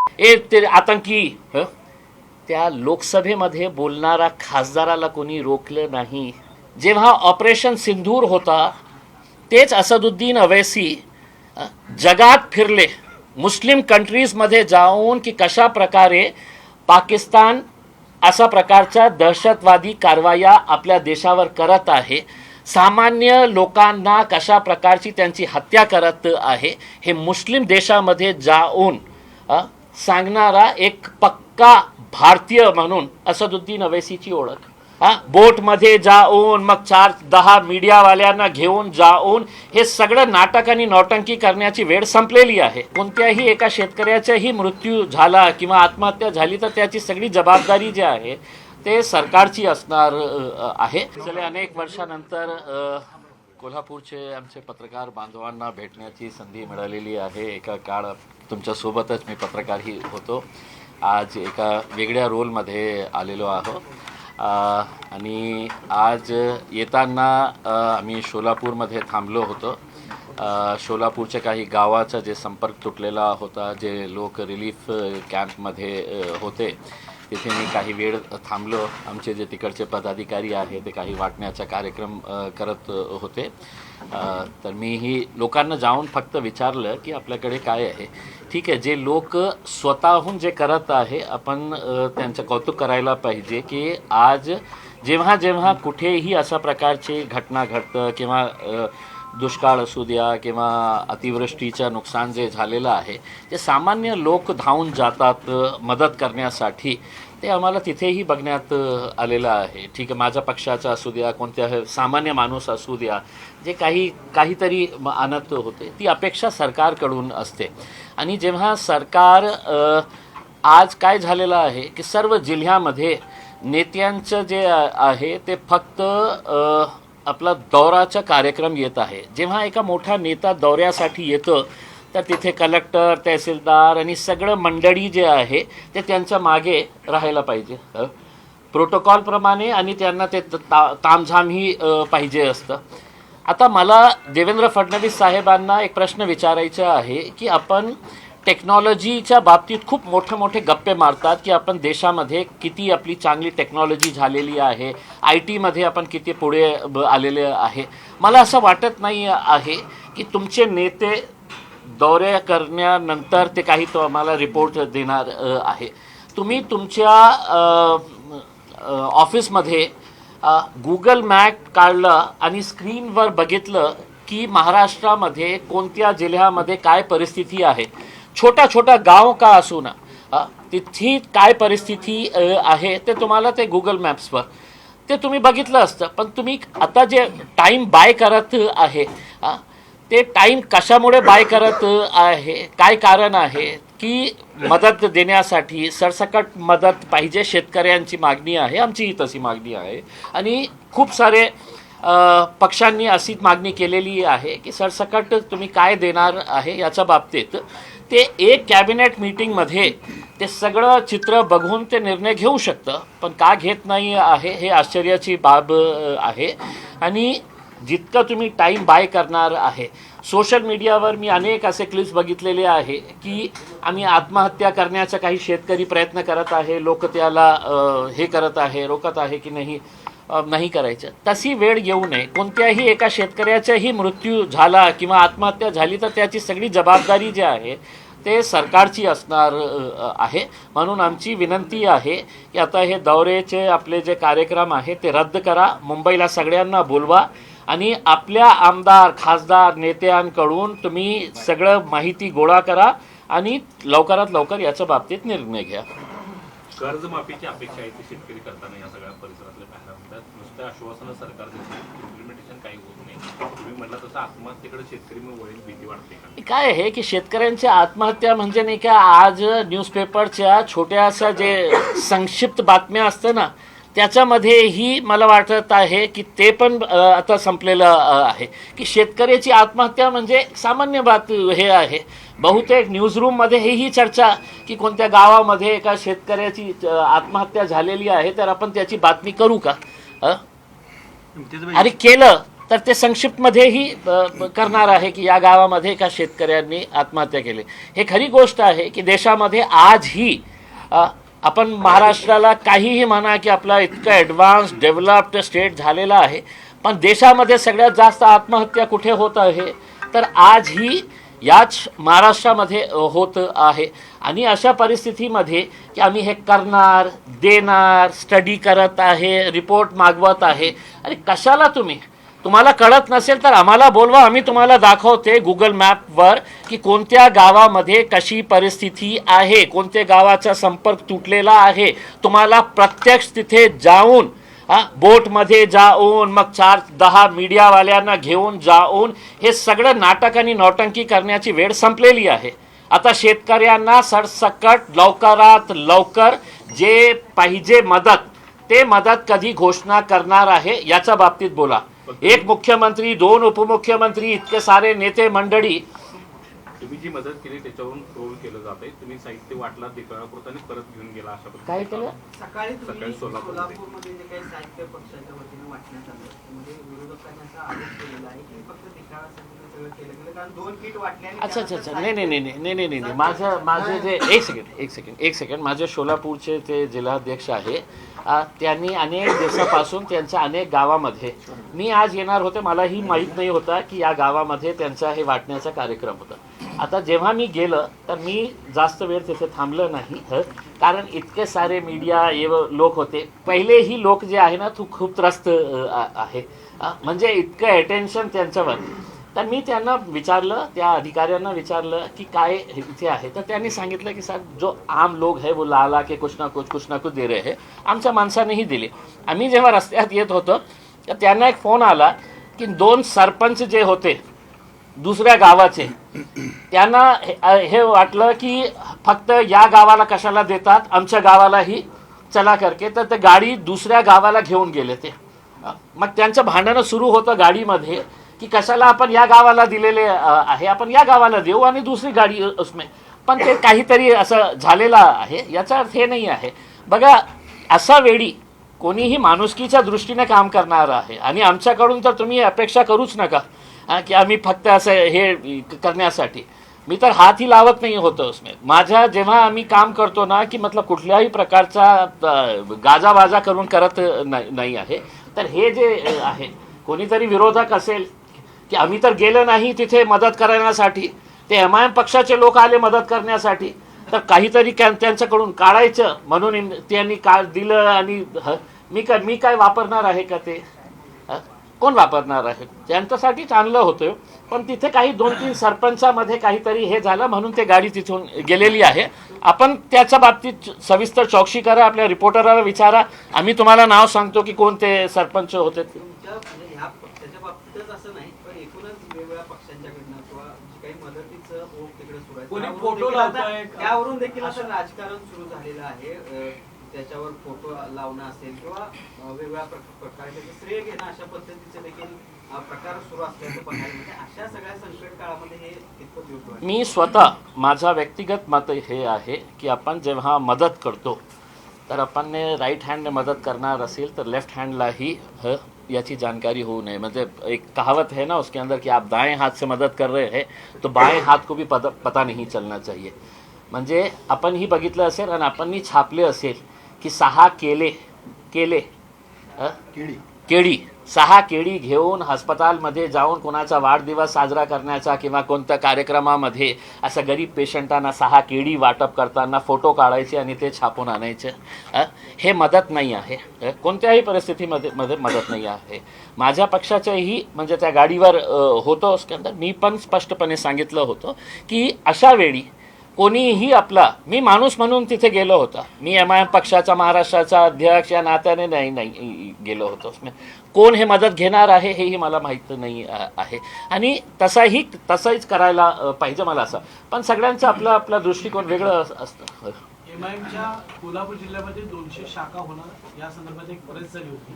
ते आतंकी त्या लोकसभेमध्ये बोलणारा खासदाराला कोणी रोखलं नाही. जेव्हा ऑपरेशन सिंदूर होता तेच असदुद्दीन अवैसी जगात फिरले, मुस्लिम कंट्रीजमध्ये जाऊन की कशा प्रकारे पाकिस्तान अशा प्रकारच्या दहशतवादी कारवाया आपल्या देशावर करत आहे, सामान्य लोकांना कशा प्रकारची त्यांची हत्या करत आहे, हे मुस्लिम देशामध्ये जाऊन सांगणारा एक पक्का भारतीय म्हणून असदुद्दीन अवैसीची ओळख. बोटमध्ये जाऊन मग 4-10 मीडियावाल्यांना घेऊन जाऊन हे सगळं नाटक आणि नौटंकी करण्याची वेळ संपलेली आहे. कोणत्याही एका शेतकऱ्याचाही मृत्यू झाला किंवा आत्महत्या झाली तर त्याची सगळी जबाबदारी जी आहे ते सरकारची असणार आहे. गेले अनेक वर्षानंतर कोल्हापूरचे आमचे पत्रकार बांधवांना भेटण्याची संधी मिळालेली आहे. एका काळ तुमच्यासोबतच मी पत्रकारही होतो. आज एका वेगळ्या रोलमध्ये आलेलो आहोत आणि आज येताना आम्ही सोलापूरमध्ये थांबलो होतो. सोलापूरच्या काही गावाचा जे संपर्क तुटलेला होता, जे लोक रिलीफ कॅम्पमध्ये होते, तिथे मी काही वेळ थांबलो. आमचे जे तिकडचे पदाधिकारी आहे ते काही वाटण्याचा कार्यक्रम करत होते. तर मीही लोकांना जाऊन फक्त विचारलं की आपल्याकडे काय आहे. ठीक आहे, जे लोक स्वतःहून जे करत आहे आपण त्यांचं कौतुक करायला पाहिजे की आज जेव्हा जेव्हा कुठेही अशा प्रकारची घटना घडतं किंवा दुष्काळ असू द्या किंवा अतिवृष्टीचं नुकसान जे झालेलं आहे ते सामान्य लोक धावून जातात मदत करण्यासाठी. ते आम्हाला तिथेही बघण्यात आलेलं आहे. ठीक आहे, माझ्या पक्षाचा असू द्या, कोणत्या सामान्य माणूस असू द्या, जे काहीतरी आणत होते, ती अपेक्षा सरकारकडून असते. आणि जेव्हा सरकार आज काय झालेलं आहे की सर्व जिल्ह्यामध्ये नेत्यांचं जे आहे ते फक्त आपला दौराचा कार्यक्रम येत आहे. जेव्हा एका मोठा नेता दौऱ्यासाठी येतं तर तिथे कलेक्टर, तहसीलदार आणि सगळं मंडळी जे आहे ते त्यांच्या मागे राहायला पाहिजे प्रोटोकॉलप्रमाणे, आणि त्यांना ते तामझामही पाहिजे असतं. आता मला देवेंद्र फडणवीस साहेबांना एक प्रश्न विचारायचा आहे की आपण टेक्नॉलॉजीच्या बाबतीत खूप मोठे गप्पे मारतात की आपण देशामध्ये किती आपली चांगली टेक्नॉलॉजी झालेली आहे, IT मध्ये आपण किती पुढे आलेले आहे. मला असं वाटत नाही आहे की तुमचे नेते दौरे करण्यानंतर ते काही तो आम्हाला रिपोर्ट देणार आहे. तुम्ही तुमच्या ऑफिसमध्ये गुगल मॅप काढलं आणि स्क्रीनवर बघितलं की महाराष्ट्रामध्ये कोणत्या जिल्ह्यामध्ये काय परिस्थिती आहे, छोटा गाव का असू ना तिथे काय परिस्थिती आहे ते तुम्हाला ते गुगल मॅप्सवर ते तुम्ही बघितलं असतं. पण तुम्ही आता जे टाईम बाय करत आहे ते टाईम कशामुळे बाय करत आहे, काय कारण आहे की मदत देण्यासाठी सरसकट मदत पाहिजे, शेतकऱ्यांची मागणी आहे, आमचीही तशी मागणी आहे आणि खूप सारे पक्षांनी अशी मागणी केलेली आहे की सरसकट तुम्ही काय देणार आहे याच्या बाबतीत ते एक कॅबिनेट मीटिंगमध्ये ते सगळं चित्र बघून ते निर्णय घेऊ शकतं. पण का घेत नाही आहे हे आश्चर्याची बाब आहे. आणि जितकं तुम्ही टाईम बाय करणार आहे, सोशल मीडियावर मी अनेक असे क्लिप्स बघितलेले आहे की आम्ही आत्महत्या करण्याचा काही शेतकरी प्रयत्न करत आहे, लोक त्याला हे करत आहे, रोखत आहे की नाही करायचं. तशी वेळ येऊ नये. कोणत्याही एका शेतकऱ्याचाही मृत्यू झाला किंवा आत्महत्या झाली तर त्याची सगळी जबाबदारी जी आहे ते सरकारची असणार आहे. म्हणून आमची विनंती आहे की आता हे दौऱ्याचे आपले जे कार्यक्रम आहे ते रद्द करा, मुंबईला सगळ्यांना बोलवा आणि आपल्या आमदार, खासदार, नेत्यांकडून तुम्ही सगळं माहिती गोळा करा आणि लवकरात लवकर याच्या बाबतीत निर्णय घ्या. कर्जमाफीची अपेक्षा आहे ती शेतकरी करताना या सगळ्या परिसरातल्या पाहायला मिळतात. नुसतं आश्वासनं सरकार देतं, इम्प्लिमेंटेशन काही होत नाही. तुम्ही म्हटलं तसं आत्महत्येकडे शेतकरी मग वळेल, भीती वाटते का? काय आहे की शेतकऱ्यांची आत्महत्या म्हणजे नाही का, आज न्यूजपेपरच्या छोट्याशा जे संक्षिप्त बातम्या असतं ना त्याच्यामध्येही मला वाटत आहे की ते पण आता संपलेलं आहे की शेतकऱ्याची आत्महत्या म्हणजे सामान्य बात हे आहे. बहुतेक न्यूजरूममध्ये ही चर्चा की कोणत्या गावामध्ये एका शेतकऱ्याची आत्महत्या झालेली आहे तर आपण त्याची बातमी करू का? अरे केलं तर ते संक्षिप्तमध्येही करणार आहे की या गावामध्ये एका शेतकऱ्यांनी आत्महत्या केली. हे खरी गोष्ट आहे की देशामध्ये आजही आपण महाराष्ट्राला काहीही म्हणा की आपला इतकं ॲडव्हान्स डेव्हलप्ड स्टेट झालेला आहे, पण देशामध्ये सगळ्यात जास्त आत्महत्या कुठे होत आहे तर आजही याच महाराष्ट्रामध्ये होत आहे. आणि अशा परिस्थितीमध्ये की आम्ही हे करणार देणार स्टडी करत आहे, रिपोर्ट मागवत आहे. अरे कशाला तुम्हाला कळत नसेल तर आम्हाला बोलवा, आम्ही तुम्हाला दाखवते गुगल मॅपवर की कोणत्या गावामध्ये कशी परिस्थिती आहे, कोणत्या गावाचा संपर्क तुटलेला आहे. तुम्हाला प्रत्यक्ष तिथे जाऊन बोटमध्ये जाऊन मग 4-10 मीडियावाल्यांना घेऊन जाऊन हे सगळं नाटक आणि नौटंकी करण्याची वेळ संपलेली आहे. आता शेतकऱ्यांना सरसकट लवकरात लवकर जे पाहिजे मदत ते मदत कधी घोषणा करणार आहे याच्या बाबतीत बोला. एक मुख्यमंत्री, 2 उपमुख्यमंत्री, इतके सारे नेते मंडळी. तुम्ही जी मदत केली त्याच्यावरून ट्रोल केलं जाते. तुम्ही साहित्य वाटला देवळापुरताने परत घेऊन गेला अशा काय केलं? सकाळी सोलापूरमध्ये जे काही साहित्य पक्षाच्या वतीने वाटण्यात आलं त्यामध्ये विरोधकांनी असा आरोप केलेला आहे की फक्त देखाव्यासाठी सगळं केलं गेलं, कारण 2 किट वाटले. अच्छा नाही. माझे जे एक सेकंड माझे सोलापूरचे ते जिल्हाध्यक्ष आहे, त्यांनी अनेक दिवसापासून त्यांच्या अनेक गावामध्ये, मी आज येणार होते, मलाही माहीत नाही होता की या गावामध्ये त्यांचा हे वाटण्याचा कार्यक्रम होता. आता जेव्हा मी गेलं तर मी जास्त वेळ तिथे थांबलं नाही, कारण इतके सारे मीडिया लोक होते. पहिलेही लोक जे आहे ना तू खूप त्रस्त आहे, म्हणजे इतकं अटेन्शन त्यांच्यावर. तर मी त्यांना विचारलं, त्या अधिकाऱ्यांना विचारलं की काय इथे आहे. तर त्यांनी सांगितलं की सर जो आम लोग है वो लाला के कुछ ना कुछ दे रहे है. आमच्या माणसानेही दिले. आम्ही जेव्हा रस्त्यात येत होतो तर त्यांना एक फोन आला की 2 सरपंच जे होते दुसऱ्या गावाचे, त्यांना हे वाटलं की फक्त या गावाला कशाला देतात, आमच्या गावालाही चला करके. तर ते गाडी दुसऱ्या गावाला घेऊन गेले ते. मग त्यांचं भांडणं सुरू होतं गाडीमध्ये की कशाला आपण या गावाला दिलेले आहे, आपण या गावाला देऊ आणि दुसरी गाडी उसमे. पण ते काहीतरी असं झालेलं आहे, याचा अर्थ हे नाही आहे. बघा, असा वेळी कोणीही माणुसकीच्या दृष्टीने काम करणार आहे आणि आमच्याकडून तर तुम्ही अपेक्षा करूच नका की आम्ही फक्त असं हे करण्यासाठी. मी तर हातही लावत नाही होतं उसमे. माझ्या जेव्हा आम्ही काम करतो ना की मतलब कुठल्याही प्रकारचा गाजावाजा करून करत नाही आहे. तर हे जे आहे कोणीतरी विरोधक असेल की आम्ही तर गेलो नाही तिथे मदत करण्यासाठी, ते MIM पक्षाचे लोक आले मदत करण्यासाठी, तर काहीतरी त्यांच्याकडून काढायचं म्हणून त्यांनी दिलं. आणि मी काय वापरणार आहे का ते? कोण वापरणार आहे? त्यांच्यासाठीच आणलं होतं. पण तिथे काही 2-3 सरपंचामध्ये काहीतरी हे झालं म्हणून ते गाडी तिथून गेलेली आहे. आपण त्याच्या बाबतीत सविस्तर चौकशी करा, आपल्या रिपोर्टरला विचारा, आम्ही तुम्हाला नाव सांगतो की कोणते सरपंच होते. त्याच्या बाबतीतच असं नाही, पण एकूणच वेगवेगळ्या पक्षांच्याकडनं किंवा जी काही मदतीचं ओघ तिकडे सुरू आहे त्यावरून देखील असं राजकारण सुरू झालेलं आहे. त्याच्यावर फोटो लावणं असेल किंवा वेगवेगळ्या प्रकारे त्याचं श्रेय घेणं अशा पद्धतीचे देखील प्रकार सुरू असल्याचं पाहायला मिळते. अशा सगळ्या संकट काळामध्ये हे कितपत योग्य आहे? मी स्वतः माझा व्यक्तिगत मत हे आहे की आपण जेव्हा मदत करतो तर आपण राईट हँडने मदत करणार असेल तर लेफ्ट हँडलाही याची जानकारी होऊ नये. म्हणजे एक कहावत है ना उसके अंदर कि आप दाएं हाथ से मदत कर रहे हैं तो बाएं हाथ को भी पता नहीं चलना चाहिए. म्हणजे आपणही बघितलं असेल आणि आपणही छापले असेल की 6 केळी घेऊन हस्पतालमध्ये जाऊन कोणाचा वाढदिवस साजरा करण्याचा किंवा कोणत्या कार्यक्रमामध्ये असं गरीब पेशंटांना 6 केळी वाटप करताना फोटो काढायचे आणि ते छापून आणायचे. हे मदत नाही आहे, कोणत्याही परिस्थितीमध्ये मदत नाही आहे. माझ्या पक्षाच्याही म्हणजे त्या गाडीवर होतो अंदर मी पण स्पष्टपणे सांगितलं होतं की अशा वेळी कोणीही आपला, मी माणूस म्हणून तिथे गेलो होता, मी MIM पक्षाचा महाराष्ट्राचा अध्यक्ष या नात्याने नाही गेलो होतो. कोण हे मदत घेणार आहे हेही मला माहीत नाही आहे आणि तसंच करायला पाहिजे मला असं. पण सगळ्यांचं आपला दृष्टिकोन वेगळं असतं. MIMच्या कोल्हापूर जिल्ह्यामध्ये 200 शाखा होणार या संदर्भात एक प्रेस झाली होती.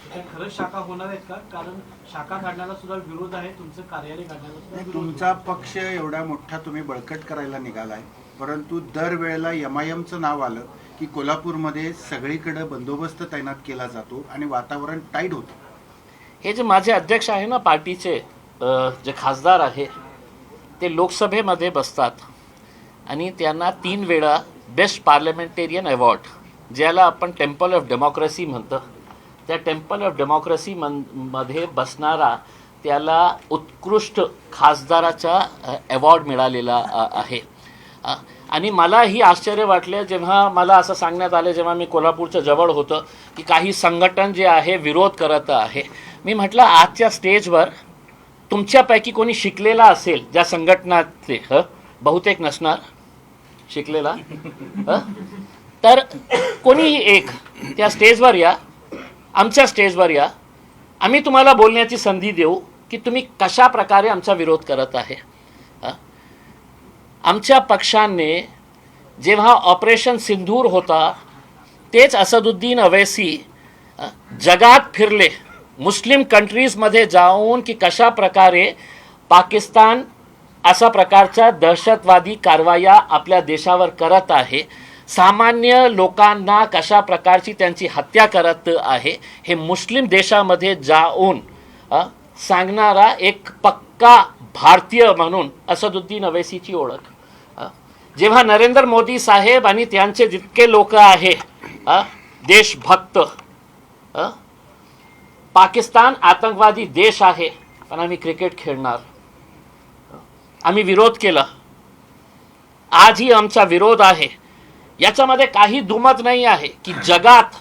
त्या खरंच शाखा होणार आहेत का? कारण शाखा काढण्याला सुद्धा विरोध आहे, तुमचं कार्यालय काढण्याला सुद्धा विरोध. तुमचा पक्ष एवढा मोठा तुम्ही बळकट करायला निघालाय, परंतु दरवेळेला MIMचं नाव आलं की कोल्हापूरमध्ये सगळीकडे बंदोबस्त तैनात केला जातो आणि वातावरण टाईट होतं. हे जे माझे अध्यक्ष आहे ना पार्टीचे जे खासदार आहे ते लोकसभेमध्ये बसतात आणि त्यांना 3 वेळा बेस्ट पार्लमेंटेरियन अवॉर्ड, ज्याला आपण टेम्पल ऑफ डेमोक्रेसी म्हणतो, त्या टेम्पल ऑफ डेमोक्रेसी मध्ये बसणारा त्याला उत्कृष्ट खासदाराचा अवॉर्ड मिळालेला आहे. आणि मलाही आश्चर्य वाटले जेव्हा मला असं सांगण्यात आलं, जेव्हा मी कोल्हापूरच्या जवळ होतं, की काही संघटन जे आहे विरोध करत आहे. मी म्हटलं आजच्या स्टेजवर तुमच्यापैकी कोणी शिकलेला असेल ज्या संघटनातले, बहुतेक नसणार शिकलेला, तर कोणीही एक त्या स्टेजवर या, आमच्या स्टेजवर या, आम्ही तुम्हाला बोलण्याची संधी देऊ की तुम्ही कशा प्रकारे आमचा विरोध करत आहे. आमच्या पक्षाने जेव्हा ऑपरेशन सिंदूर होता तेच असदुद्दीन अवैसी जगात फिरले, मुस्लिम कंट्रीजमध्ये जाऊन की कशा प्रकारे पाकिस्तान अशा प्रकारच्या दहशतवादी कारवाया आपल्या देशावर करत आहे, सामान्य लोकांना कशा प्रकारची त्यांची हत्या करत आहे, हे मुस्लिम देशामध्ये जाऊन सांगणारा एक पक्का भारतीय म्हणून असदुद्दीन अवैसीची ओळख. जेव्हा नरेंद्र मोदी साहेब आणि त्यांचे जितके लोक आहे देशभक्त, पाकिस्तान आतंकवादी देश आहे पण आम्ही क्रिकेट खेळणार, आम्ही विरोध केला, आजही आमचा विरोध आहे. याच्यामध्ये काही दुमत नाही आहे की जगात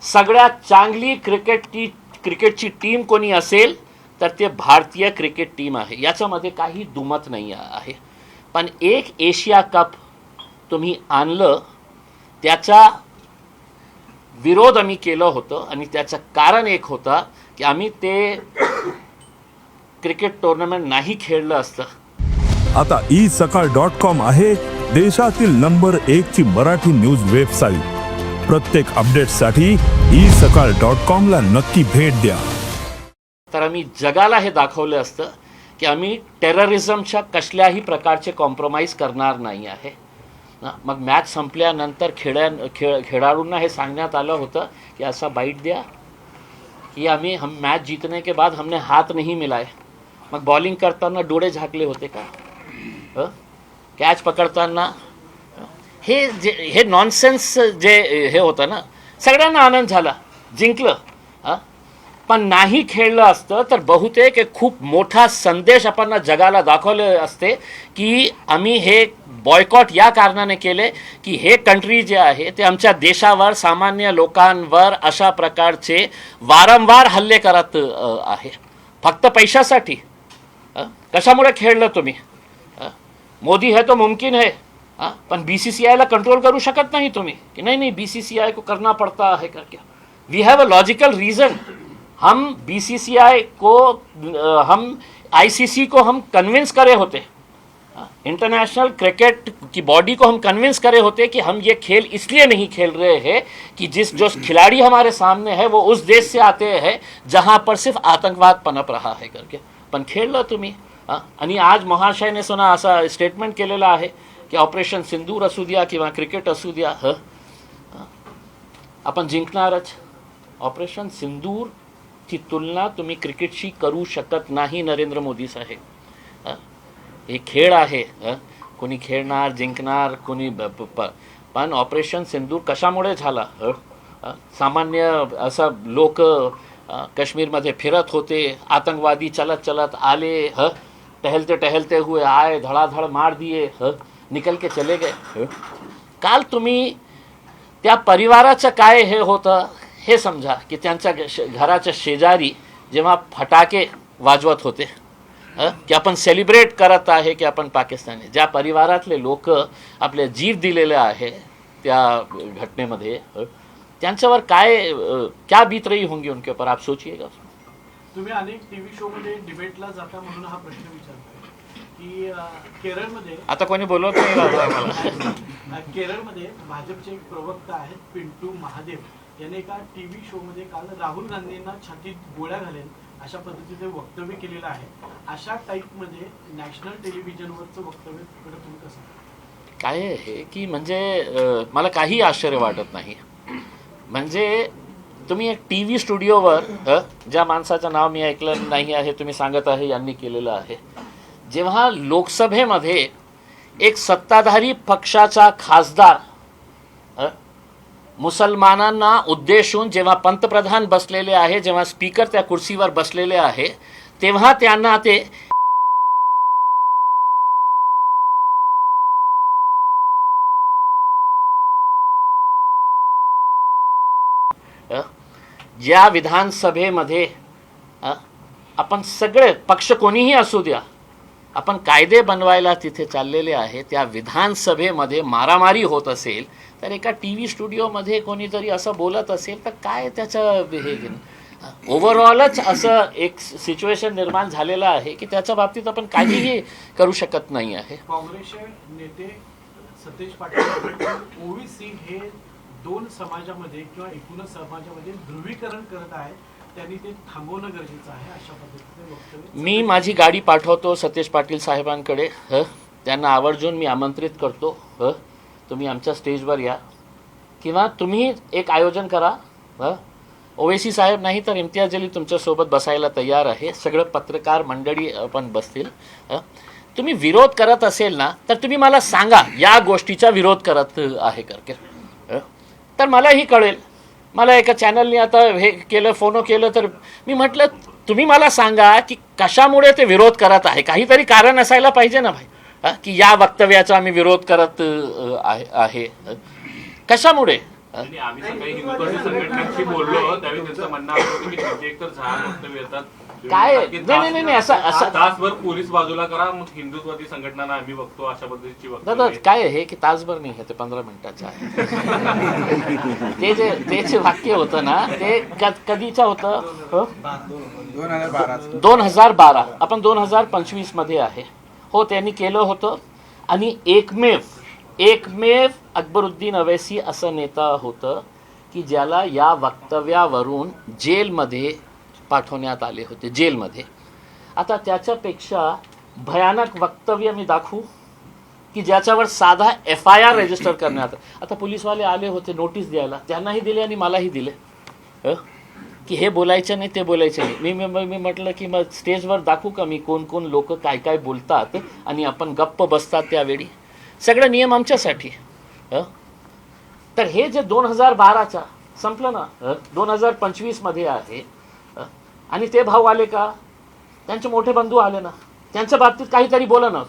सगळ्यात चांगली क्रिकेटची टीम कोणी असेल तर ते भारतीय क्रिकेट टीम आहे, याच्यामध्ये काही दुमत नाही आहे. पण एक एशिया कप तुम्ही आणलं, त्याचा विरोध आम्ही केलं होतं आणि त्याचं कारण एक होता की आम्ही ते क्रिकेट टुर्नामेंट नाही खेळलं असतं. आता isakal.com आहे देशातील नंबर 1 ची मराठी न्यूज वेबसाईट. प्रत्येक अपडेटसाठी isakal.com ला नक्की भेट द्या. तर आम्ही जगाला हे दाखवलं असतं की आम्ही टेररिझमच्या कसल्याही प्रकारचे कॉम्प्रोमाइज करणार नाही आहे. मग मॅच संपल्यानंतर खेळाडूंना हे सांगण्यात आलं होतं की असा बाईट द्या की हम मैच जीतने के बाद हमने हाथ नहीं मिलाए. मग बॉलिंग करताना डोळे झाकले होते का? कॅच पकडताना हे नॉनसेन्स जे हे होतं ना, सगळ्यांना आनंद झाला, जिंकलं. पण नाही खेळलं असतं तर बहुतेक एक खूप मोठा संदेश आपण जगाला दाखवले असते की आम्ही हे बॉयकॉट या कारणाने केले की हे कंट्री जे आहे ते आमच्या देशावर, सामान्य लोकांवर अशा प्रकारचे वारंवार हल्ले करत आहे, फक्त पैशासाठी. कशामुळे खेळलं तुम्ही? मोदी है तो मुमकिन है, पण BCCI कंट्रोल करू शकत नाही तुम्ही की नहीं BCCI को करना पड़ता है करके. We have a logical reason. हम BCCI को, हम ICC को हम कन्विंस करे होते, इंटरनेशनल क्रिकेट की बॉडी को हम कन्विंस करे होते कि हम ये खेल इसलिए नहीं खेल रहे हैं कि जो खिलाड़ी हमारे सामने है वो उस देश से आते हैं जहाँ पर सिर्फ आतंकवाद पनप रहा है करके. पण खेळलं तुम्ही. आणि आज महाशयने सुना असा स्टेटमेंट केलेला आहे की ऑपरेशन सिंदूर असू द्या किंवा क्रिकेट असू द्या, आपण जिंकणारच. ऑपरेशन सिंदूरची तुलना तुम्ही क्रिकेटशी करू शकत नाही नरेंद्र मोदी साहेब. हे खेळ आहे, कोणी खेळणार, जिंकणार, कोणी पण ऑपरेशन सिंदूर कशामुळे झाला? सामान्य असं लोक काश्मीरमध्ये फिरत होते, आतंकवादी चलत चलत आले, टहलते टहलते हुए आए, धड़ाधड़ मार दिए, निकल के चले गए. काल तुम्ही त्या परिवाराचं काय हे होतं हे समजा की त्यांच्या घराच्या शेजारी जेव्हा फटाके वाजवत होते की आपण सेलिब्रेट करत आहे की आपण पाकिस्तानी, ज्या परिवारातले लोक आपले जीव दिलेले आहे त्या घटनेमध्ये, त्यांच्यावर क्या बीत रही होंगी उनके ऊपर, आप सोचिएगा. तुम्ही अनेक टीव्ही शो मध्ये डिबेटला जाता म्हणून हा प्रश्न विचारतोय की केरळमध्ये, आता कोणी बोलवत नाही. केरळमध्ये भाजपचे एक प्रवक्ता आहेत पिंटू महादेव यांनी एका टीव्ही शो मध्ये काल राहुल गांधींना छातीत गोळ्या घालेल अशा पद्धतीचे वक्तव्य केलेलं आहे. अशा टाईपमध्ये नॅशनल टेलिव्हिजनवरचं वक्तव्य तुम्ही कसं? काय आहे की म्हणजे मला काही आश्चर्य वाटत नाही. म्हणजे तुम्ही एक TV स्टुडिओवर ज्या माणसाचं नाव मी ऐकलं नाही आहे, तुम्ही सांगत आहे यांनी केलेलं आहे, जेव्हा लोकसभेमध्ये एक सत्ताधारी पक्षाचा खासदार मुसलमानांना उद्देशून जेव्हा पंतप्रधान बसलेले आहे, जेव्हा स्पीकर त्या कुर्सीवर बसलेले आहे, तेव्हा त्यांना ते ज्या विधानसभेमध्ये आपण सगळे पक्ष कोणीही असू द्या, आपण कायदे बनवायला तिथे चाललेले आहे, त्या विधानसभेमध्ये मारामारी होत असेल तर एका TV स्टुडिओमध्ये कोणीतरी असं बोलत असेल तर काय त्याचं हे ओव्हरऑलच असं एक सिच्युएशन निर्माण झालेलं आहे की त्याच्या बाबतीत आपण काहीही करू शकत नाही आहे. काँग्रेसचे नेते सतेज पाटील ओबीसी हे दोन समाजामध्ये किंवा एकूणच समाजामध्ये ध्रुवीकरण करत आहेत, त्यांनी ते थांबवणं गरजेचं आहे अशा पद्धतीचे वक्तव्य. मी माझी गाडी पाठवतो सतेज पाटील साहेबांकडे, त्यांना आवर्जून मी आमंत्रित करतो, तुम्ही आमच्या स्टेजवर या किंवा तुम्ही एक आयोजन करा. ओवेसी साहेब नाही तर इम्तियाज जलील तुमच्यासोबत बसायला तयार आहे, सगळं पत्रकार मंडळी पण बसतील. तुम्ही विरोध करत असेल ना तर तुम्ही मला सांगा या गोष्टीचा विरोध करत आहे करके, तर मलाही कळेल. मला एका चॅनलने आता हे केलं, फोन केलं, तर मी म्हटलं तुम्ही मला सांगा की कशामुळे ते विरोध करत आहे, काहीतरी कारण असायला पाहिजे ना भाई, की या वक्तव्याचा आम्ही विरोध करत आहे कशामुळे. आणि आम्ही सकाळी हिंदुत्वादी संघटनांशी बोललो त्यावेळी त्यांचं म्हणणं असं होतं की त्यांचे एकतर 6 वक्तव्य येतात, काय नाही असं तासभर पोलीस बाजूला करा, मग हिंदुत्वादी संघटनांना आम्ही बघतो अशा पद्धतीची दादा वक्तव्य. काय आहे की तासभर नाही आहे, ते 15 मिनिटाचं आहे. ते जे वाक्य होतं ना ते कधीचं होतं, 2012, आपण 2025 मध्ये आहे. हो, त्यांनी केलं होतं. आणि एकमेव अकबरुद्दीन अवैसी असं नेता होतं की ज्याला या वक्तव्यावरून जेलमध्ये पाठवण्यात आले होते, जेलमध्ये. आता त्याच्यापेक्षा भयानक वक्तव्य मी दाखवू की ज्याच्यावर साधा FIR रजिस्टर करण्यात. आता पोलीसवाले आले होते नोटीस द्यायला, त्यांनाही दिले आणि मलाही दिले की हे बोलायचं नाही, ते बोलायचं नाही. मी म्हटलं की मग स्टेजवर दाखवू का मी कोण कोण लोक काय काय बोलतात आणि आपण गप्प बसतात त्यावेळी. सगळं नियम आमच्यासाठी. तर हे जे 2012चा संपलं ना, 2025 मध्ये आहे. आणि ते भाऊ आले का, त्यांचे मोठे बंधू आले ना, त्यांच्या बाबतीत काहीतरी बोला ना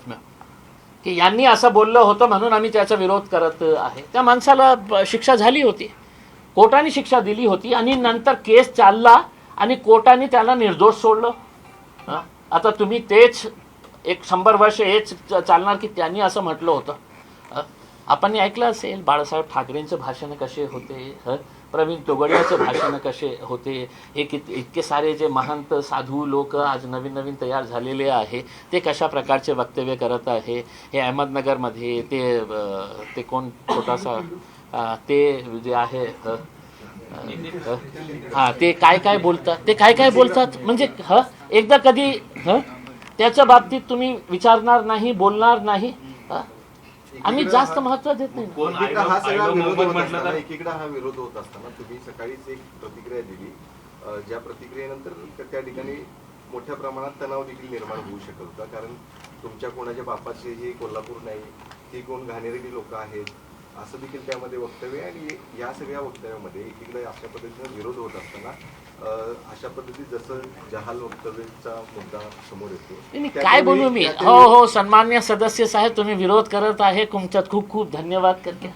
की यांनी असं बोललं होतं म्हणून आम्ही त्याचा विरोध करत आहे. त्या माणसाला शिक्षा झाली होती, कोर्टाने शिक्षा दिली होती आणि नंतर केस चालला आणि कोर्टाने त्याला निर्दोष सोडलं. आता तुम्ही तेच एक 100 वर्ष हेच चालणार की त्यांनी असं म्हटलं होतं. आपण ऐकलं असेल बाळासाहेब ठाकरेंचे भाषण कसे होते, प्रवीण तोगडियाचे भाषण कसे होते. हे इतके सारे जे महंत साधू लोक आज नवीन नवीन तयार झालेले आहे ते कशा प्रकारचे वक्तव्य करत आहे. हे अहमदनगरमध्ये ते कोण छोटासा ते जे आहे ते काय बोलतात म्हणजे एकदा कधी त्याच्या बाबतीत तुम्ही विचारणार नाही, बोलणार नाही. आम्ही जास्त महत्व देत नाही. एकीकडे हा सगळा विरोध होत असताना तुम्ही सकाळीच एक प्रतिक्रिया दिली, ज्या प्रतिक्रियेनंतर त्या ठिकाणी मोठ्या प्रमाणात तणाव देखील निर्माण होऊ शकत होता. कारण तुमच्या कोणाच्या बापाचे हे कोल्हापूर नाही, ती कोण घाणेरडी लोक आहेत असं देखील त्यामध्ये वक्तव्य. आणि या सगळ्या वक्तव्यामध्ये एकीकडे अशा पद्धतीने विरोध होत असताना अशा पद्धतीत जसं जहाल वक्तव्याचा मुद्दा समोर येतो. काय बोलू मी. हो सन्मान्य सदस्य साहेब, तुम्ही विरोध करत आहे, तुमच्यात खूप खूप धन्यवाद करते.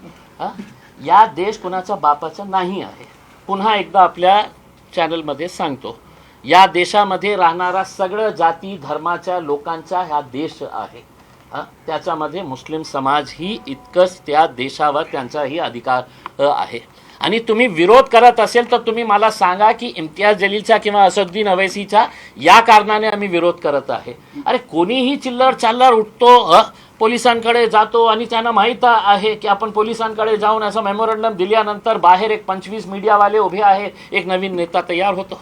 या देश कुणाचा बापाचा नाही आहे. पुन्हा एकदा आपल्या चॅनलमध्ये सांगतो, या देशामध्ये राहणारा सगळं जाती धर्माच्या लोकांचा हा देश आहे. त्याच्यामध्ये मुस्लिम समाज ही इतकंच त्या देशावर त्यांचाही अधिकार आहे. आणि तुम्ही विरोध करत असेल तर तुम्ही मला सांगा की इम्तियाज जलीलचा किंवा असदुद्दीन अवैसीचा या कारणाने आम्ही विरोध करत आहे. अरे कोणीही चिल्लर चाल्लर उठतो, पोलिसांकडे जातो आणि त्यांना माहीत आहे की आपण पोलिसांकडे जाऊन असं मेमोरंडम दिल्यानंतर बाहेर एक 25 मीडियावाले उभे आहे, एक नवीन नेता तयार होतो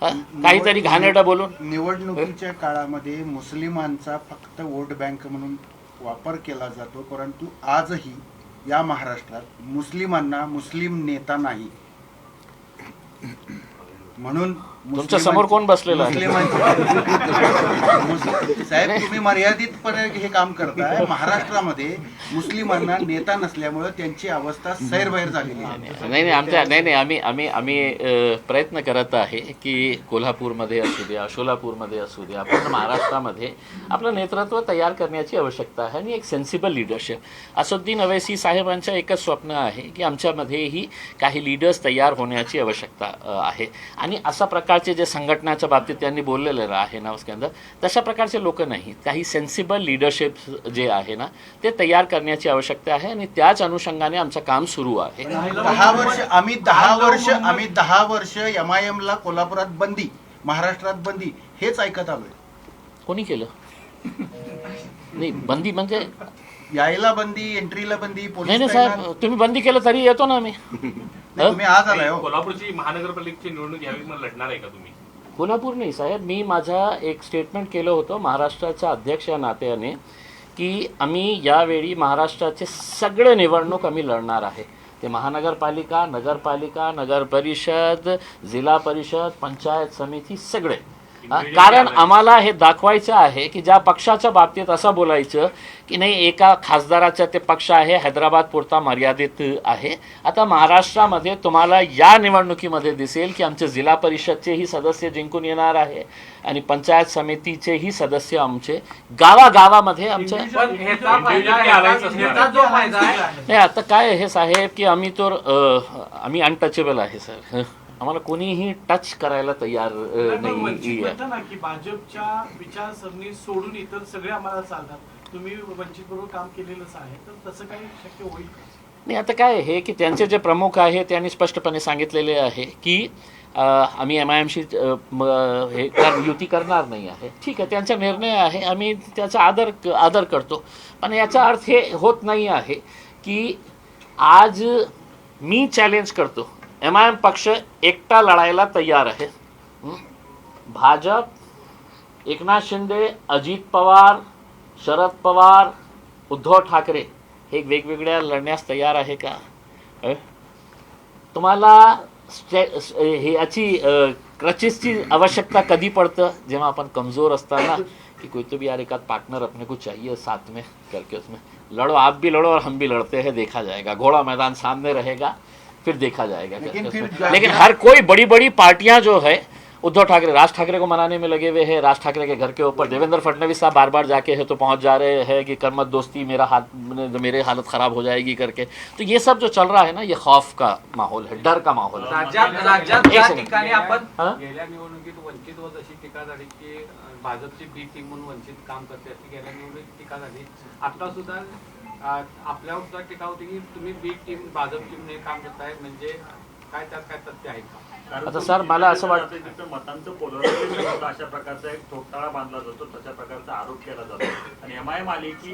काहीतरी घाणेरडं बोलून. निवडणुकीच्या काळामध्ये मुस्लिमांचा फक्त वोट बँक म्हणून वापर केला जातो, परंतु आजही या महाराष्ट्रात मुस्लिमांना मुस्लिम नेता नाही. म्हणून तुमच्या समोर कोण बसलेलं आहे? साहेब, तुम्ही मर्यादितपणे हे काम करताय. महाराष्ट्रामध्ये मुस्लिमांना नेता नसल्यामुळे त्यांची अवस्था सैरभैर झालेली आहे. आम्ही प्रयत्न करत आहे की कोल्हापूरमध्ये असू द्या, सोलापूरमध्ये असू द्या, पूर्ण महाराष्ट्रामध्ये आपलं नेतृत्व तयार करण्याची आवश्यकता आहे आणि एक सेन्सिबल लिडरशिप. असुद्दीन अवैसी साहेबांचं एकच स्वप्न आहे की आमच्यामध्येही काही लीडर्स तयार होण्याची आवश्यकता आहे आणि अशा प्रकारचे जे संघटनाच्या बाबतीत त्यांनी बोललेलं आहे ना उसके अंदर, तशा प्रकारचे लोक नाही. काही सेन्सिबल लिडरशिप जे आहे ना ते तयार करण्याची आवश्यकता आहे आणि त्याच अनुषंगाने आमचं काम सुरू आहे. 10 वर्ष MIM ला कोल्हापुरात बंदी, महाराष्ट्रात बंदी, हेच ऐकत आलोय. कोणी केलं? नाही, बंदी म्हणजे यायला बंदी, एंट्रीला बंदी, नाही पोलीस नाही साहेब, तुम्ही बंदी केलं तरी येतो ना आम्ही. तुम्ही आज आलाय हो. कोल्हापूरची महानगरपालिकेची निवडणूक यावेळी मग लढणार आहे का तुम्ही? कोल्हापूर नाही साहेब, मी माझा एक स्टेटमेंट केलं होतं महाराष्ट्राच्या अध्यक्ष या नात्याने की आम्ही यावेळी महाराष्ट्राचे सगळे निवडणूक आम्ही लढणार आहे. ते महानगरपालिका, नगरपालिका, नगर परिषद, जिल्हा परिषद, पंचायत समिती, सगळे. कारण आम्हाला हे दाखवायचं आहे की ज्या पक्षाच्या बाबतीत असं बोलायचं की नाही एका खासदाराचा ते पक्ष आहे, हैदराबाद पुरता मर्यादित आहे. आता महाराष्ट्रामध्ये तुम्हाला या निवडणुकीमध्ये दिसेल की आमचे जिल्हा परिषदचेही सदस्य जिंकून येणार आहे आणि पंचायत समितीचेही सदस्य आमचे गावागावामध्ये आमचे. नाही, आता काय आहे साहेब की आम्ही अनटचेबल आहे सर. आम्हाला कोणीही टच करायला तयार नाही. की भाजपच्या विचारसरणी सोडून इतर सगळे आम्हाला चालतात, तुम्ही वंचित बरोबर काम केलेलंच आहे, तर तसं काही शक्य होईल का? नाही, आता काय आहे की त्यांचे जे प्रमुख आहे त्यांनी स्पष्टपणे सांगितलेले आहे की आम्ही MIMशी युती करणार नाही आहे. ठीक आहे, त्यांचा निर्णय आहे, आम्ही त्याचा आदर करतो. पण याचा अर्थ हे होत नाही आहे की आज मी चॅलेंज करतो, MIM पक्ष एकटा लढायला तयार आहे. भाजप, एकनाथ शिंदे, अजित पवार, शरद पवार, उद्धव ठाकरे हे वेगवेगळ्या लढण्यास तयार आहे का? तुम्हाला याची क्रचेसची आवश्यकता कधी पडतं? जेव्हा आपण कमजोर असताना कि कोई तो भी यार एक आध पार्टनर अपने को चाहिए साथ में करके, उसमें लड़ो, आप भी लड़ो और हम भी लड़ते हैं, देखा जाएगा. घोड़ा मैदान सामने रहेगा, फिर देखा जाएगा. लेकिन हर कोई बड़ी बड़ी पार्टियां जो है, उद्धव ठाकरे राज ठाकरे को मनाने में लगे हुए हैं. राज ठाकरे के घर के ऊपर देवेंद्र फडणवीस साहब बार बार जाके है तो पहुंच जा रहे हैं कि करमत दोस्ती, मेरे हालत खराब हो जाएगी करके. तो ये सब जो चल रहा है ना, ये खौफ का माहौल है, डर का माहौल है. राज्यात ज्या ठिकाणी आपण गेल्या निवडणुकीत वंचितवर अशी टीका झाली की भाजपची बी टीम म्हणून वंचित काम करते, अशी गेल्या निवडणुकीत टीका झाली. आता सुद्धा आपल्यावर सुद्धा टीका होती की तुम्ही बी टीम भाजप टीमने काम करताय, म्हणजे काय त्यात काय तथ्य आहे का? आता सर मला असं वाटतं मतांचं पोलरायझेशन होतं, अशा प्रकारचा एक ठोकताळा बांधला जातो, तशा प्रकारचा आरोप केला जातो. आणि MIM आली की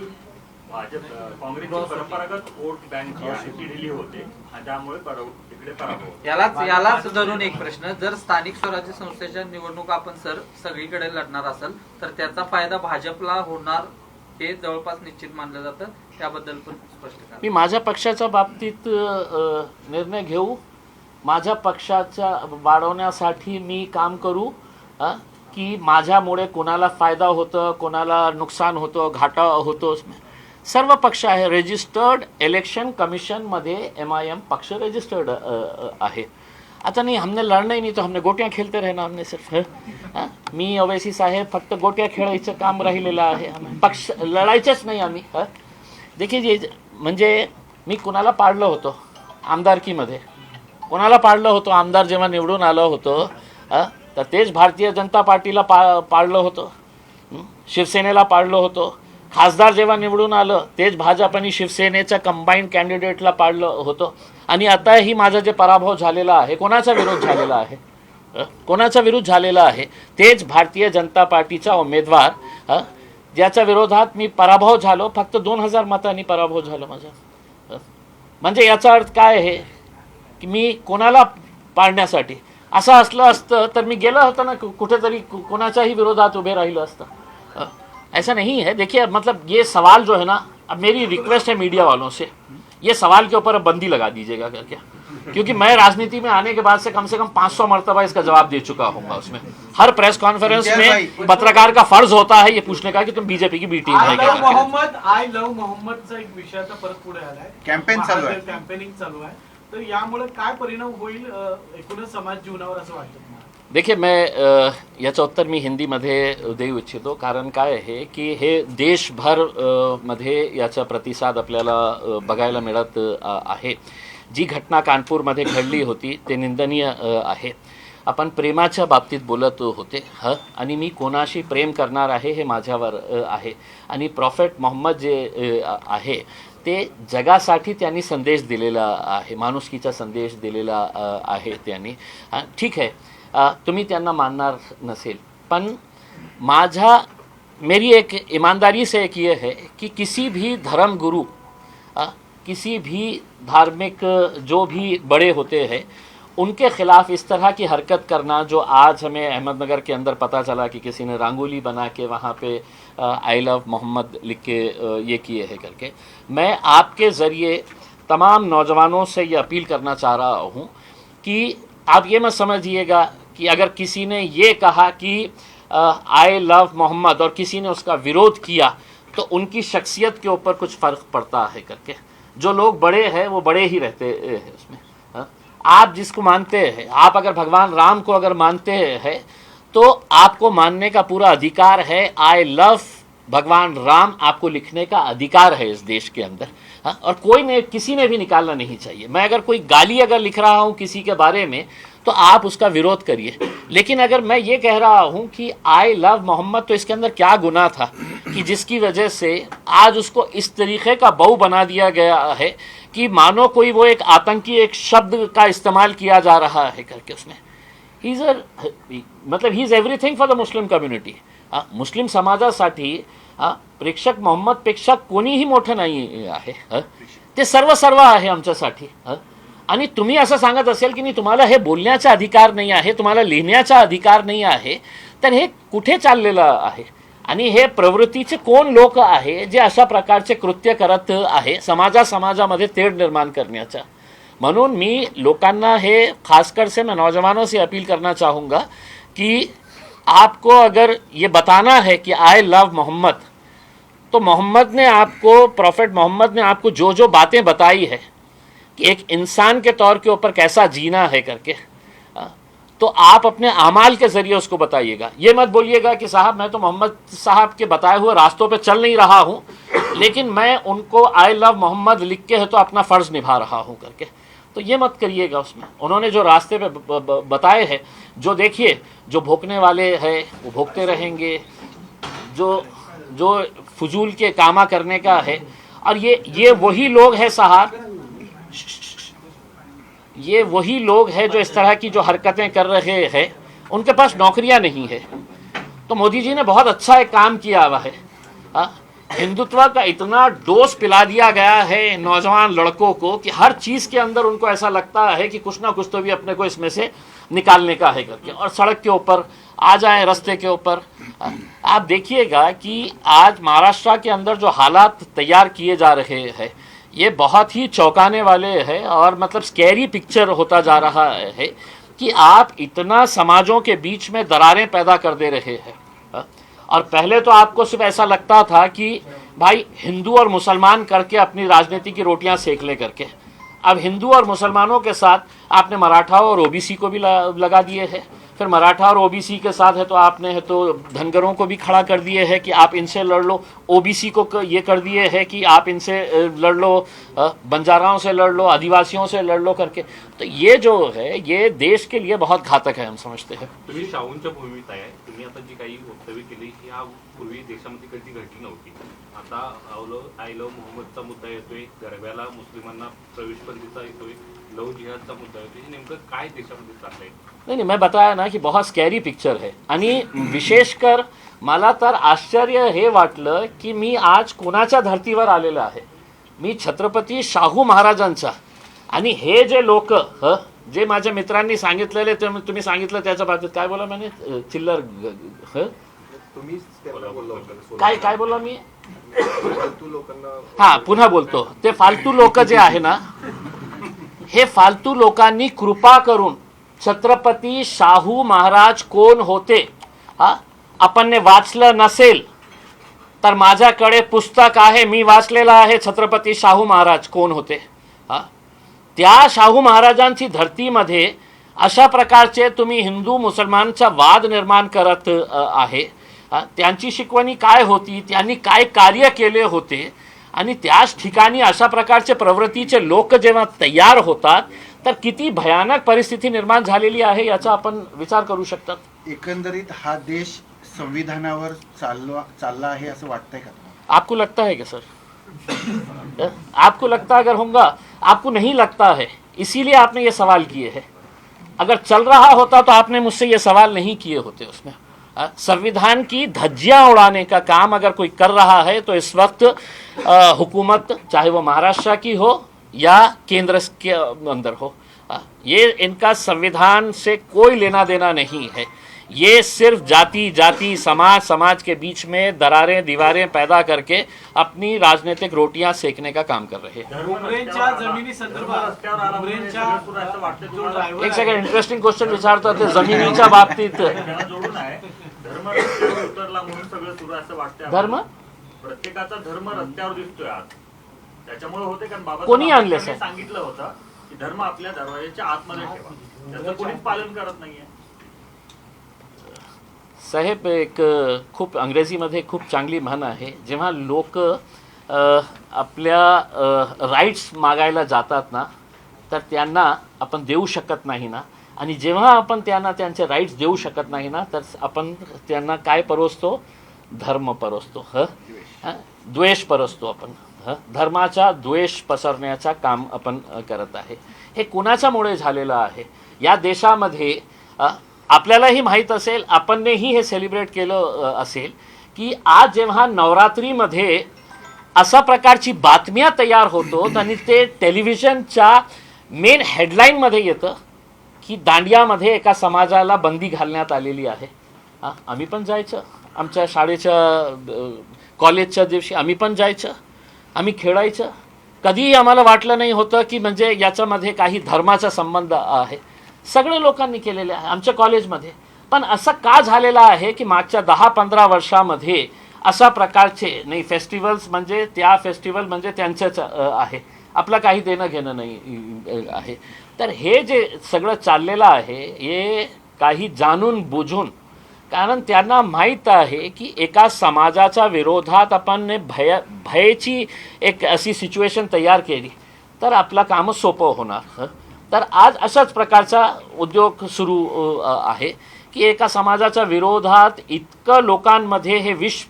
भाजप काँग्रेसची परंपरागत वोट बँक जी आहे ती दिली होते आणि त्यामुळे तिकडे पराभव. यालाच धरून एक प्रश्न, जर स्थानिक स्वराज्य संस्थेच्या निवडणूक आपण सर सगळीकडे लढणार असेल तर त्याचा फायदा भाजपला होणार हे जवळपास निश्चित मानलं जातं, त्याबद्दल पण स्पष्ट करा. मी माझ्या पक्षाच्या बाबतीत निर्णय घेऊ, माझ्या पक्षाच्या वाढवण्यासाठी मी काम करू की माझ्यामुळे कोणाला फायदा होतं, कोणाला नुकसान होतं, घाटा होतो. सर्व पक्ष आहे रजिस्टर्ड, इलेक्शन कमिशनमध्ये MIM पक्ष रजिस्टर्ड आहे. आता नहीं, हमने लड़ना ही नहीं तो हमने गोट्या खेलते रहना, हमने सिर्फ मी अवैसी साहेब फक्त गोट्या खेळायचं काम राहिलेलं आहे. पक्ष लढायचंच नाही आम्ही. देखीए म्हणजे मी कुणाला पाडलं होतं आमदारकीमध्ये, कोणाला पाडलं होतं आमदार जेव्हा निवडून आलं होतं तर तेच भारतीय जनता पार्टीला पाडलं होतं, शिवसेनेला पाडलं होतं. खासदार जेव्हा निवडून आलं तेच भाजप आणि शिवसेनेच्या कंबाईंड कॅन्डिडेटला पाडलं होतं. आणि आताही माझा जे पराभव झालेला आहे, कोणाचा विरोध झालेला आहे, कोणाचा विरोध झालेला आहे, तेच भारतीय जनता पार्टीचा उमेदवार ज्याच्या विरोधात मी पराभव झालो, फक्त 2000 मतांनी पराभव झालो माझा. म्हणजे याचा अर्थ काय आहे की मी कोणाला पाडण्यासाठी, असं असलं असतं तर मी गेलं होतं ना कुठेतरी, कोणाच्याही विरोधात उभे राहिलं असतं. ऐसा नहीं है. देखिए मतलब ये सवाल जो है ना, अब मेरी रिक्वेस्ट है मीडिया वालों से ये सवाल के ऊपर अब बंदी लगा दीजिएगा करके, क्योंकि मैं राजनीति में आने के बाद से कम 500 मरतबा इसका जवाब दे चुका हूँ उसमें। हर प्रेस कॉन्फ्रेंस में पत्रकार का फर्ज होता है ये पूछने का कि तुम बीजेपी की बी टीम है क्या। आय लव्ह मोहम्मदचा एक विषयाचा परत पुढे आलाय, कॅम्पेन चालू आहे. कॅम्पेनिंग चालू आहे, तर यामुळे काय परिणाम होईल एकूणच समाज जीवनावर असं वाटतं तुम्हाला? देखिए, मैं याचं उत्तर मी हिंदीमध्ये देऊ इच्छितो, कारण काय आहे की हे देशभर मध्ये याचा प्रतिसाद आपल्याला बघायला मिळत आहे. जी घटना कानपूरमध्ये घडली होती ते निंदनीय आहे. आपण प्रेमाच्या बाबतीत बोलत होते आणि मी कोणाशी प्रेम करणार आहे हे माझ्यावर आहे. आणि प्रॉफेट मोहम्मद जे आहे ते जगासाठी त्यांनी संदेश दिलेला आहे, माणुसकीचा संदेश दिलेला आहे त्यांनी. ठीक आहे, तुम्ही त्यांना मानणार नसेल, पण मेरी एक ईमानदारी से एक ये है कि किसी भी धर्म गुरु, किसी भी धार्मिक जो भी बड़े होते हैं उनके खिलाफ इस तरह की हरकत करना, जो आज हमें अहमदनगर के अंदर पता चला कि किसी ने रंगोली बना के वहाँ पे आई लव मोहम्मद लिख के ये किए हैं करके, मैं आपके ज़रिए तमाम नौजवानों से ये अपील करना चाह रहा हूँ कि आप ये मत समझिएगा कि अगर किसी ने ये कहा कि आई लव मोहम्मद और किसी ने उसका विरोध किया तो उनकी शख्सियत के ऊपर कुछ फ़र्क पड़ता है करके। जो लोग बड़े हैं वो बड़े ही रहते हैं उसमें। आप जिसको मानते हैं, आप अगर भगवान राम को अगर मानते हैं तो आपको मानने का पूरा अधिकार है। आई लव भगवान राम आपको लिखने का अधिकार है इस देश के अंदर, और किसी ने भी निकालना नहीं चाहिए। मैं अगर कोई गाली अगर लिख रहा हूँ किसी के बारे में तो आप उसका विरोध करिए, लेकिन अगर मैं ये कह रहा हूँ कि आई लव मोहम्मद, तो इसके अंदर क्या गुनाह था कि जिसकी वजह से आज उसको इस तरीके का बहू बना दिया गया है कि मानो कोई वो एक आतंकी एक शब्द का इस्तेमाल किया जा रहा है करके उसमें। He is everything for the Muslim community. Muslim समाजासाठी प्रेक्षक मोहम्मदपेक्षा कोणीही मोठं नाही आहे, ते सर्व आहे आमच्यासाठी। आणि तुम्ही असं सांगत असेल की नाही तुम्हाला हे बोलण्याचा अधिकार नाही आहे, तुम्हाला लिहिण्याचा अधिकार नाही आहे, तर हे कुठे चाललेलं आहे? आणि हे प्रवृत्तीचे कोण लोक आहे जे अशा प्रकारचे कृत्य करत आहे समाजामध्ये तेढ निर्माण करण्याचा? म्हणून मी लोकांना हे खासकर से मैं नौजवानों से अपील करना चाहूँगा कि आपको अगर ये बताना है कि आई लव मोहम्मद, तो मोहम्मद ने आपको, प्रॉफेट मोहम्मद ने आपको जो जो बातें बताई है कि एक इंसान के तौर के ऊपर कैसा जीना है करके, तो आप अपने अमाल के ज़रिए उसको बताइएगा। ये मत बोलिएगा कि साहब मैं तो मोहम्मद साहब के बताए हुए रास्तों पे चल नहीं रहा हूँ, लेकिन मैं उनको आई लव मोहम्मद लिख के है तो अपना फ़र्ज़ निभा रहा हूँ करके, तो ये मत करिएगा। उसमें उन्होंने जो रास्ते पे बताए हैं, जो देखिए जो भोंकने वाले हैं वो भोंकते रहेंगे, जो फजूल के कामा करने का है, और ये वही लोग हैं साहब, ये वही लोग हैं जो इस तरह की जो हरकतें कर रहे हैं, उनके पास नौकरियां नहीं है। तो मोदी जी ने बहुत अच्छा एक काम किया हुआ है, हिंदुत्व का इतना डोज पिला दिया गया है नौजवान लड़कों को कि हर चीज़ के अंदर उनको ऐसा लगता है कि कुछ ना कुछ तो भी अपने को इसमें से निकालने का है करके, और सड़क के ऊपर आ जाएं, रास्ते के ऊपर। आप देखिएगा कि आज महाराष्ट्र के अंदर जो हालात तैयार किए जा रहे हैं ये बहुत ही चौंकाने वाले हैं, और मतलब स्कैरी पिक्चर होता जा रहा है कि आप इतना समाजों के बीच में दरारें पैदा कर दे रहे हैं। और पहले तो आपको सिर्फ ऐसा लगता था कि भाई हिंदू और मुसलमान करके अपनी राजनीति की रोटियां सेक ले करके, अब हिंदू और मुसलमानों के साथ आपने मराठा और ओबीसी को भी लगा दिए हैं, फिर मराठा और ओबीसी के साथ है तो आपने है तो धनगरों को भी खड़ा कर दिए है कि आप इनसे लड़ लो, ओबीसी को ये कर दिए है कि आप इनसे लड़ लो, बंजाराओं से लड़ लो, आदिवासियों से लड़ लो करके। तो ये जो है ये देश के लिए बहुत घातक है, हम समझते हैं। तुम्ही शाहूंच्या भूमीत आहे, तुम्ही आता जी काही वक्तव्य केली ही पूर्वी देशामध्ये कधी घडली नव्हती। आता आई लव मोहम्मदचा मुद्दा येतोय, गरब्याला मुस्लिमांना प्रवेश बंदीचा येतोय, लव जिहादचा मुद्दा येतोय, हे नेमकं काय देशामध्ये चाललंय? नहीं, मैं बताया ना कि बहुत स्कॅरी पिक्चर है। आणि विशेषकर मला तर आश्चर्य हे वाटलं की मी आज कोणाच्या धर्तीवर आलेलं आहे, मी छत्रपती शाहू महाराजांचा। आणि हे जे लोक जे माझ्या मित्रांनी सांगितलेले, तुम्ही सांगितलं त्याच्या बाबतीत काय बोला मैंने चिल्लर, तुम्हीच त्यांना बोलला होता. काय बोलला मी? फालतू लोकांना हा पुन्हा बोलतो, ते फालतू लोक जे आहे ना, हे फालतू लोकांनी कृपा करून छत्रपती शाहू महाराज कोण होते हा आपण वाचलं नसेल तर माझ्याकडे पुस्तक आहे, मी वाचलेलं आहे छत्रपती शाहू महाराज कोण होते हा. त्या शाहू महाराजांची धर्तीमध्ये अशा प्रकारचे तुम्ही हिंदू मुसलमानचा वाद निर्माण करत आहे. त्यांची शिकवणी काय होती, त्यांनी काय कार्य केले होते, आणि त्याच ठिकाणी अशा प्रकारचे प्रवृत्तीचे लोक जेव्हा तयार होतात तर किती भयानक परिस्थिती निर्माण झालेली आहे याचा आपण विचार करू शकतात. एकंदरीत हा देश संविधानावर चालला आहे असं वाटतंय का? आपको लगता है क्या सर? आपको लगता अगर होगा, आपको नहीं लगता है इसीलिए आपने ये सवाल किए हैं. अगर चल रहा होता तो आपने मुझसे ये सवाल नहीं किए होते. उसमें संविधान की धज्जियां उड़ाने का काम अगर कोई कर रहा है तो इस वक्त हुकूमत चाहे वो महाराष्ट्र की हो या केंद्र के अंदर हो, ये इनका संविधान से कोई लेना देना नहीं है. ये सिर्फ जाति समाज समाज के बीच में दरारें दीवारें पैदा करके अपनी राजनीतिक रोटियां सेकने का काम कर रहे हैं. भुमरेंच्या जमिनी संदर्भात एक सेकंड, इंटरेस्टिंग क्वेश्चन विचारतात ते जमिनीच्या बाबतीत. त्याला जोडून आहे धर्म रस्त्यावर उतरला म्हणून सगळं सुरू आहे असं वाटतंय. धर्म प्रत्येकाचा धर्म रस्त्यावर दिसतोय आज. त्याच्यामुळे होते कारण बाबा कोणी आणले सर? सांगितलं होतं की धर्म आपल्या दरवाजाच्या आतमध्ये ठेवा, त्याचं कोणीच पालन करत नाहीये. साहेब, एक खूप अंग्रेजीमध्ये खूप चांगली म्हण आहे, जेव्हा लोक आपल्या राईट्स मागायला जातात ना तर त्यांना आपण देऊ शकत नाही ना, आणि जेव्हा आपण त्यांना त्यांचे राईट्स देऊ शकत नाही ना तर आपण त्यांना काय परोसतो? धर्म परोसतो, द्वेष परोसतो आपण. धर्माचा द्वेष पसरण्याचा काम आपण करत आहे. हे कुणाच्यामुळे झालेलं आहे या देशामध्ये? आपल्यालाही माहीत असेल, आपणही हे सेलिब्रेट केलं असेल की आज जेव्हा नवरात्रीमध्ये अशा प्रकारची बातम्या तयार होतो आणि ते टेलिव्हिजनच्या मेन हेडलाईनमध्ये येतं की दांडियामध्ये एका समाजाला बंदी घालण्यात आलेली आहे. आम्ही पण जायचं, आमच्या शाळेच्या कॉलेजच्या दिवशी आम्ही पण जायचं, आम्ही खेळायचं. कधीही आम्हाला वाटलं नाही होतं की म्हणजे याच्यामध्ये काही धर्माचा संबंध आहे. सगळे लोकांनी केलेले आहे आमच्या कॉलेजमध्ये. पण असं का झालेलं आहे की मागच्या 10-15 वर्षामध्ये अशा प्रकारचे नाही फेस्टिवल्स म्हणजे त्या फेस्टिवल म्हणजे त्यांचंच आहे, आपलं काही देणं घेणं नाही आहे. तर हे जे सगळं चाललेलं आहे हे काही जाणून बुजून, कारण त्यांना माहीत आहे की एका समाजाच्या विरोधात आपण भयाची एक अशी सिच्युएशन तयार केली तर आपलं कामं सोपं होणार. तर आज अशाच प्रकारचा उद्योग सुरू आहे की एका समाजाच्या विरोधात इतकं लोकांमध्ये हे विष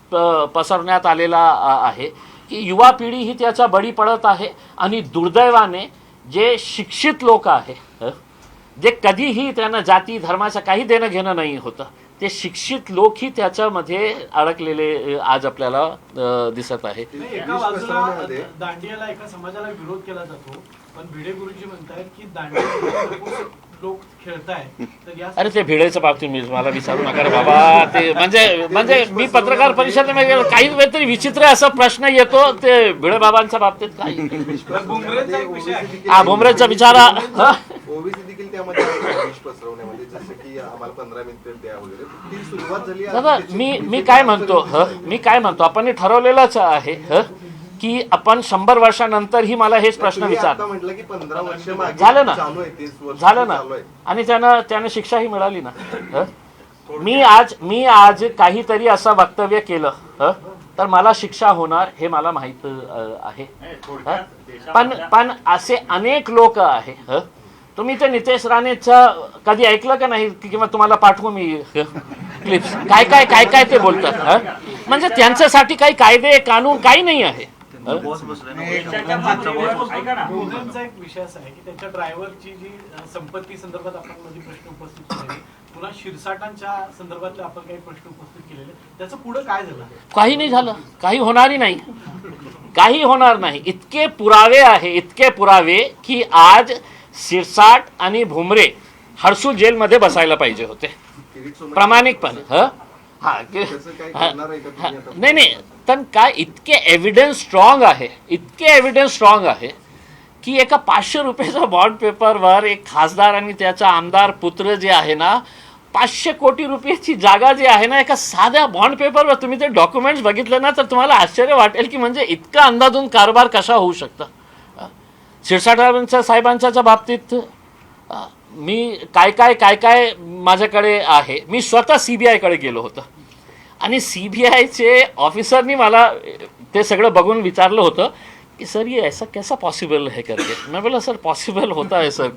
पसरण्यात आलेला आहे की युवा पिढी ही त्याचा बळी पडत आहे. आणि दुर्दैवाने जे शिक्षित लोक आहे, जे कधीही त्यांना जाती धर्माचं काही देणं घेणं नाही होतं, ते शिक्षित लोकही त्याच्यामध्ये अडकलेले आज आपल्याला दिसत आहे. एका बाजूला दांडियाला एका समाजाला विरोध केला जातो, पण भिडे गुरुजी म्हणतायत की दांडिया लोक खेळताय तर या अरे ते भिडेच्या बाबतीत मी मला विचारू नका रे बाबा. ते म्हणजे मी पत्रकार परिषदेमध्ये काही वेळ तरी विचित्र असा प्रश्न येतो ते भिडे बाबांच्या बाबतीत. काय भुमरेंचा एक विषय आहे. हा भुमरेचा विचारा. ओबीसी देखील त्यामध्ये विष पसरवण्यामध्ये, जसं की आम्हाला 15 मिनिटं द्या वगैरे, ती सुरुवात झाली. दादा मी काय म्हणतो आपण हे ठरवलेलंच आहे की आपण 100 वर्षानंतरही मला हेच प्रश्न विचार. म्हटलं की 15 वर्ष मागे झालं ना, चालू आहे, 30 वर्ष झालं ना, चालू आहे. आणि त्यांना शिक्षाही मिळाली ना. मी आज काहीतरी असं वक्तव्य केलं तर मला शिक्षा होणार हे मला माहित आहे. पण असे अनेक लोक आहे. तुम्ही ते नितेश राणेचं कधी ऐकलं का नाही? किंवा तुम्हाला पाठवू मी क्लिप्स, काय ते बोलतात. म्हणजे त्यांच्यासाठी काही कायदे कानून काही नाही आहे. भुमरेंचा एक विषय असा आहे की त्यांच्या ड्रायव्हरची जी संपत्ती संदर्भात आपण मध्ये प्रश्न उपस्थित केलेले, पुन्हा शिरसाटांच्या संदर्भातले आपण काही प्रश्न उपस्थित केलेले, त्याचं पुढे काय झालं? काही नाही झालं, काही होणारही नाही, काही होणार नाही. इतके पुरावे की आज शिरसाट आणि भुमरे हर्सुल जेलमध्ये बसायला पाहिजे होते प्रामाणिकपणे. हा त्याचं काय करणार आहे का तुम्ही आता? नाही पण काय इतके एव्हिडन्स स्ट्रॉंग आहे की एका 500 रुपयाच्या बॉन्ड पेपरवर एक खासदार आणि त्याचा आमदार पुत्र जे आहे ना 500 कोटी रुपयाची जागा जी आहे ना एका साध्या बॉन्ड पेपरवर तुम्ही ते डॉक्युमेंट्स बघितले ना तर तुम्हाला आश्चर्य वाटेल की म्हणजे इतका अंदाधुंद कारभार कसा होऊ शकता. क्षीरसागरांच्या साहेबांच्या बाबतीत मी काय माझ्याकडे आहे. मी स्वतः CBI कडे गेलो होतो आणि CBIचे ऑफिसरनी मला ते सगळं बघून विचारलं होतं कि सर ये ऐसा कैसा पॉसिबल है करके. मैं बोला सर पॉसिबल होता है सर,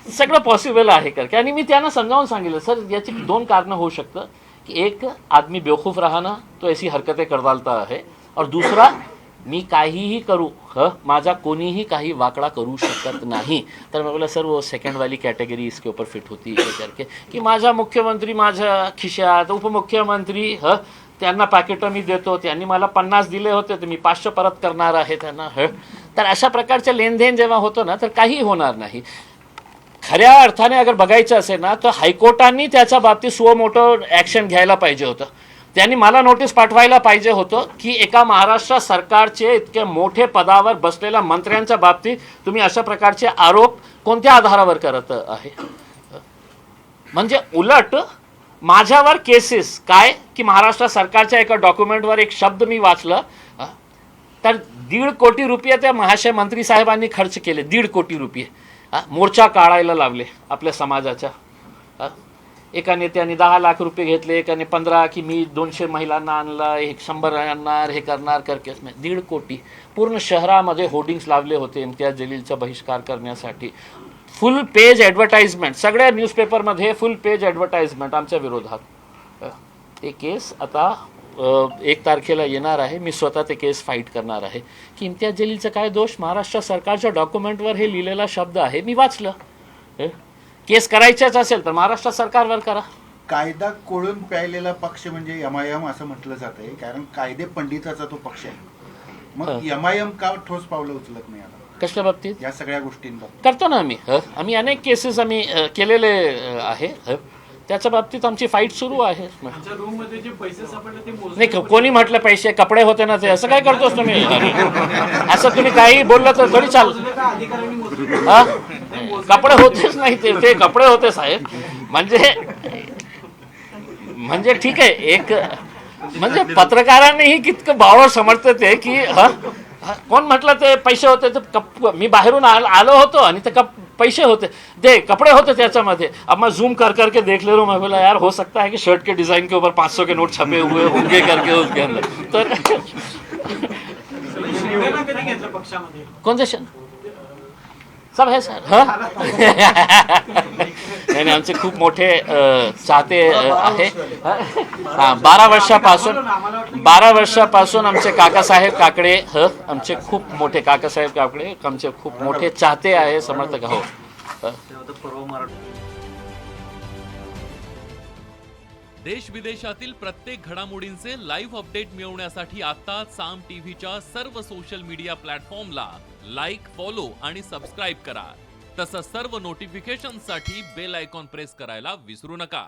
सगळं पॉसिबल आहे करके. आणि मी त्यांना समजावून सांगितलं सर याची 2 कारणं होऊ शकतं की एक आदमी बेवकूफ रहा ना तो ऐसी हरकतें कर डालता है और दूसरा मी काहीही करू माझा कोणीही काही वाकडा करू शकत नाही. तर मैं बोला सर वो सेकंड वाली कैटेगरी इसके ऊपर फिट होती है करके की माझा मुख्यमंत्री माझ्या खिशात, उपमुख्यमंत्री त्यांना पॅकेट मी देतो, त्यांनी मला 50 दिले होते तर मी 500 परत करणार आहे त्यांना. तर अशा प्रकारचे लेनदेन जेव्हा होतो ना तर काही होणार नाही. खऱ्या अर्थाने अगर बघायचं असेल ना तर हायकोर्टाने त्याच्या बाबतीत सुओ मोठं ॲक्शन घ्यायला पाहिजे होतं. त्यांनी मला नोटीस पाठवायला पाहिजे होतं की एका महाराष्ट्र सरकारचे इतके मोठे पदावर बसलेल्या मंत्र्यांच्या बाबतीत तुम्ही अशा प्रकारचे आरोप कोणत्या आधारावर करत आहे. म्हणजे उलट माझ्यावर केसेस काय की महाराष्ट्र सरकारच्या एका डॉक्युमेंटवर एक शब्द मी वाचलं तर 1.5 कोटी रुपये त्या महाशय मंत्री साहेबांनी खर्च केले. 1.5 कोटी रुपये मोर्चा काढायला लावले आपल्या समाजाच्या. एका नेत्याने 10 लाख रुपये घेतले, एकाने 15 की मी 200 महिलांना आणला, 100 आणणार, हे करणार करके 1.5 कोटी. पूर्ण शहरामध्ये होर्डिंग्स लावले होते इम्तियाज जलीलचा बहिष्कार करण्यासाठी. फुल पेज ॲडव्हर्टाइजमेंट सगळ्या न्यूजपेपरमध्ये फुल पेज ॲडव्हर्टाइजमेंट आमच्या विरोधात. ते केस आता 1 तारखेला येणार आहे. मी स्वतः ते केस फाईट करणार आहे की इम्तियाज जलीलचा काय दोष. महाराष्ट्र सरकारच्या डॉक्युमेंटवर हे लिहिलेला शब्द आहे, मी वाचलं. केस करायच्याच असेल तर महाराष्ट्र सरकारवर करा. कायदा कोळून प्यायलेला पक्ष म्हणजे MIM असं म्हटलं जात आहे, कारण कायदे पंडिताचा तो पक्ष आहे. मग MIM का ठोस पावलं उचलत नाही आता कसल्या बाबतीत? या सगळ्या गोष्टींबाबत करतो ना आम्ही अनेक केसेस आम्ही केलेले आहे. त्याच्या बाबतीत आमची फाईट सुरू आहे. रूम मध्ये जे पैसे सापडले ते नाही कोणी म्हटलं पैसे कपडे होते ना ते असं काय करतोस तुम्ही. असं तुम्ही काही बोललं तर थोडी चाल. कपडे होतेच नाही ते कपडे होते साहेब. म्हणजे ठीक आहे एक म्हणजे पत्रकारांनीही कितकं बावळ समजतं ते की कोण म्हटलं ते पैसे होते तर मी बाहेरून आलो होतो आणि ते पैसे होते ते कपड़े होते त्याच्यामध्ये. अब मैं जूम कर करके देख ले रहा हूँ. मैं बोला यार हो सकता है कि शर्ट के डिजाइन के ऊपर 500 के नोट छपे हुए होंगे करके उसके अंदर. तर पक्षामध्ये कौन से सब है सर. नाही आमचे खूप मोठे चाहते आहे. 12 वर्षापासून आमचे काकासाहेब काकडे आमचे खूप मोठे काकासाहेब काकडे आमचे खूप मोठे चाहते आहे, समर्थक हो. देश विदेशातील प्रत्येक घडामोडींचे लाईव्ह अपडेट मिळवण्यासाठी आता साम टीव्हीच्या सर्व सोशल मीडिया प्लॅटफॉर्मला लाईक, फॉलो आणि सबस्क्राईब करा. तसंच सर्व नोटिफिकेशनसाठी बेल आयकॉन प्रेस करायला विसरू नका.